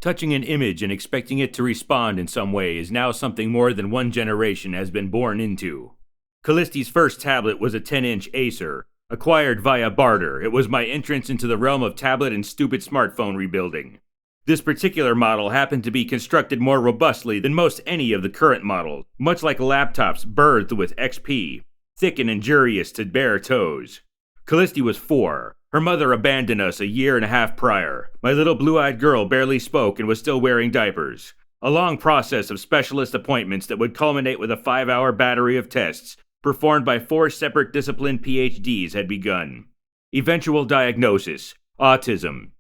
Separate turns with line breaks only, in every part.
Touching an image and expecting it to respond in some way is now something more than one generation has been born into. Kallisti's first tablet was a 10-inch Acer, acquired via barter. It was my entrance into the realm of tablet and stupid smartphone rebuilding. This particular model happened to be constructed more robustly than most any of the current models, much like laptops birthed with XP, thick and injurious to bare toes. Kallisti was 4. Her mother abandoned us a year and a half prior. My little blue-eyed girl barely spoke and was still wearing diapers. A long process of specialist appointments that would culminate with a 5-hour battery of tests performed by 4 separate disciplined PhDs had begun. Eventual diagnosis: autism.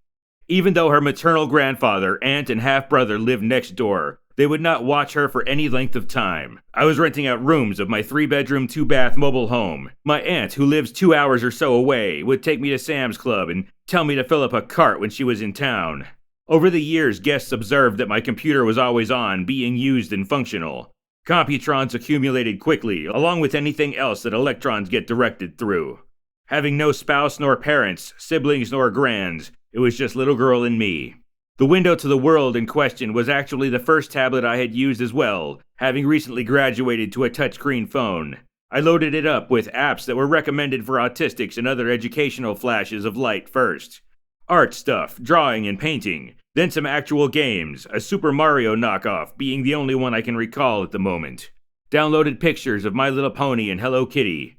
Even though her maternal grandfather, aunt, and half-brother lived next door, they would not watch her for any length of time. I was renting out rooms of my 3-bedroom, 2-bath mobile home. My aunt, who lives 2 hours or so away, would take me to Sam's Club and tell me to fill up a cart when she was in town. Over the years, guests observed that my computer was always on, being used and functional. Computrons accumulated quickly, along with anything else that electrons get directed through. Having no spouse nor parents, siblings nor grands, it was just little girl and me. The window to the world in question was actually the first tablet I had used as well, having recently graduated to a touchscreen phone. I loaded it up with apps that were recommended for autistics and other educational flashes of light first. Art stuff, drawing and painting, then some actual games, a Super Mario knockoff being the only one I can recall at the moment. Downloaded pictures of My Little Pony and Hello Kitty.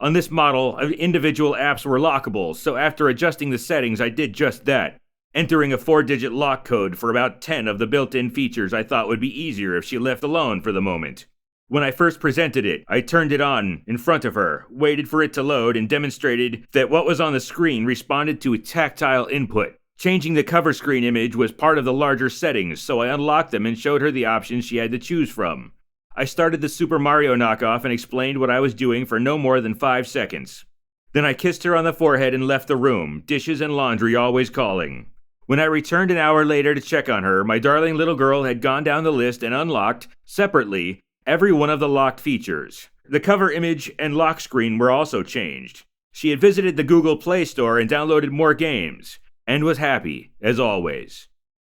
On this model, individual apps were lockable, so after adjusting the settings I did just that, entering a 4-digit lock code for about 10 of the built-in features I thought would be easier if she left alone for the moment. When I first presented it, I turned it on in front of her, waited for it to load, and demonstrated that what was on the screen responded to a tactile input. Changing the cover screen image was part of the larger settings, so I unlocked them and showed her the options she had to choose from. I started the Super Mario knockoff and explained what I was doing for no more than 5 seconds. Then I kissed her on the forehead and left the room, dishes and laundry always calling. When I returned an hour later to check on her, my darling little girl had gone down the list and unlocked, separately, every one of the locked features. The cover image and lock screen were also changed. She had visited the Google Play Store and downloaded more games, and was happy, as always.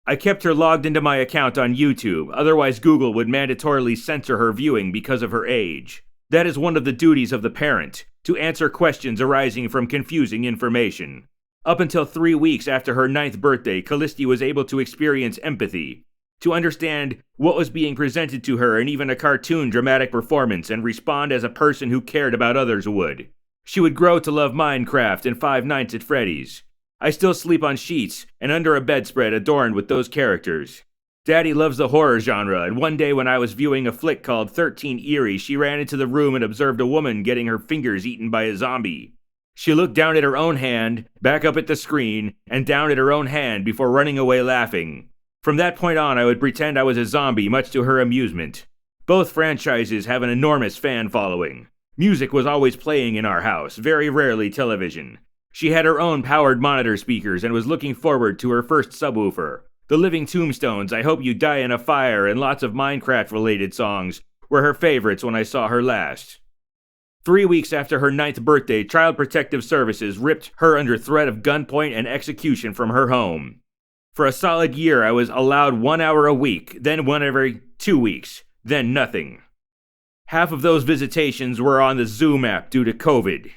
I kept her logged into my account on YouTube, otherwise Google would mandatorily censor her viewing because of her age. That is one of the duties of the parent, to answer questions arising from confusing information. Up until 3 weeks after her 9th birthday, Kallisti was able to experience empathy, to understand what was being presented to her in even a cartoon dramatic performance and respond as a person who cared about others would. She would grow to love Minecraft and Five Nights at Freddy's. I still sleep on sheets and under a bedspread adorned with those characters. Daddy loves the horror genre, and one day when I was viewing a flick called 13 Eerie, she ran into the room and observed a woman getting her fingers eaten by a zombie. She looked down at her own hand, back up at the screen, and down at her own hand before running away laughing. From that point on, I would pretend I was a zombie, much to her amusement. Both franchises have an enormous fan following. Music was always playing in our house, very rarely television. She had her own powered monitor speakers and was looking forward to her first subwoofer. The Living Tombstones, I Hope You Die in a Fire, and lots of Minecraft-related songs were her favorites when I saw her last. 3 weeks after her 9th birthday, Child Protective Services ripped her under threat of gunpoint and execution from her home. For a solid year, I was allowed 1 hour a week, then one every 2 weeks, then nothing. Half of those visitations were on the Zoom app due to COVID.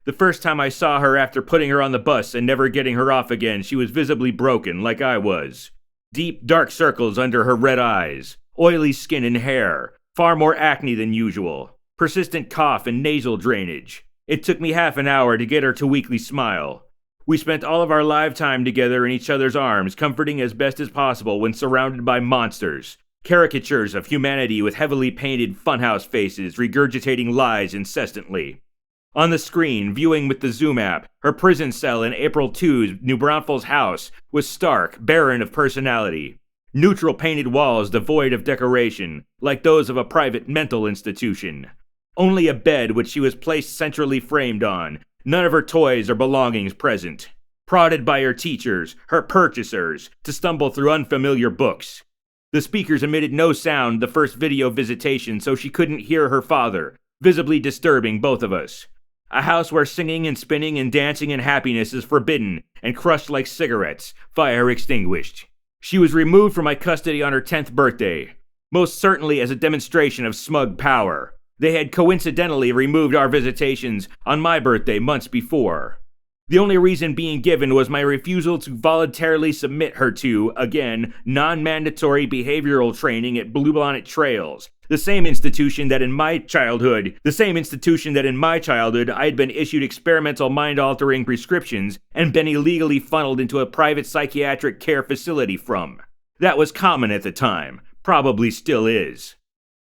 The first time I saw her after putting her on the bus and never getting her off again, she was visibly broken, like I was. Deep, dark circles under her red eyes, oily skin and hair, far more acne than usual, persistent cough and nasal drainage. It took me half an hour to get her to weekly smile. We spent all of our live time together in each other's arms, comforting as best as possible when surrounded by monsters. Caricatures of humanity with heavily painted funhouse faces regurgitating lies incessantly. On the screen, viewing with the Zoom app, her prison cell in April 2's New Braunfels house was stark, barren of personality. Neutral painted walls devoid of decoration, like those of a private mental institution. Only a bed which she was placed centrally framed on, none of her toys or belongings present. Prodded by her teachers, her purchasers, to stumble through unfamiliar books. The speakers emitted no sound the first video visitation, so she couldn't hear her father, visibly disturbing both of us. A house where singing and spinning and dancing and happiness is forbidden and crushed like cigarettes, fire extinguished. She was removed from my custody on her 10th birthday, most certainly as a demonstration of smug power. They had coincidentally removed our visitations on my birthday months before. The only reason being given was my refusal to voluntarily submit her to, again, non-mandatory behavioral training at Bluebonnet Trails, the same institution that in my childhood I had been issued experimental mind-altering prescriptions and been illegally funneled into a private psychiatric care facility from. That was common at the time, probably still is.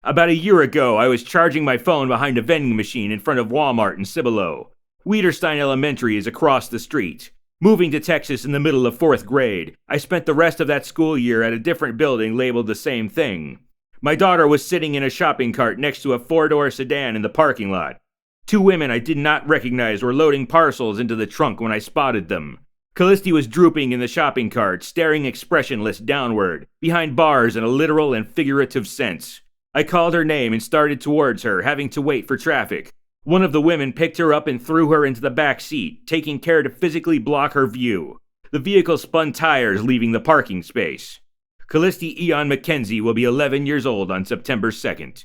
About a year ago, I was charging my phone behind a vending machine in front of Walmart in Cibolo. Wiederstein Elementary is across the street. Moving to Texas in the middle of 4th grade, I spent the rest of that school year at a different building labeled the same thing. My daughter was sitting in a shopping cart next to a 4-door sedan in the parking lot. 2 women I did not recognize were loading parcels into the trunk when I spotted them. Kallisti was drooping in the shopping cart, staring expressionless downward, behind bars in a literal and figurative sense. I called her name and started towards her, having to wait for traffic. One of the women picked her up and threw her into the back seat, taking care to physically block her view. The vehicle spun tires, leaving the parking space. Kallisti Eon Mackenzie will be 11 years old on September 2nd.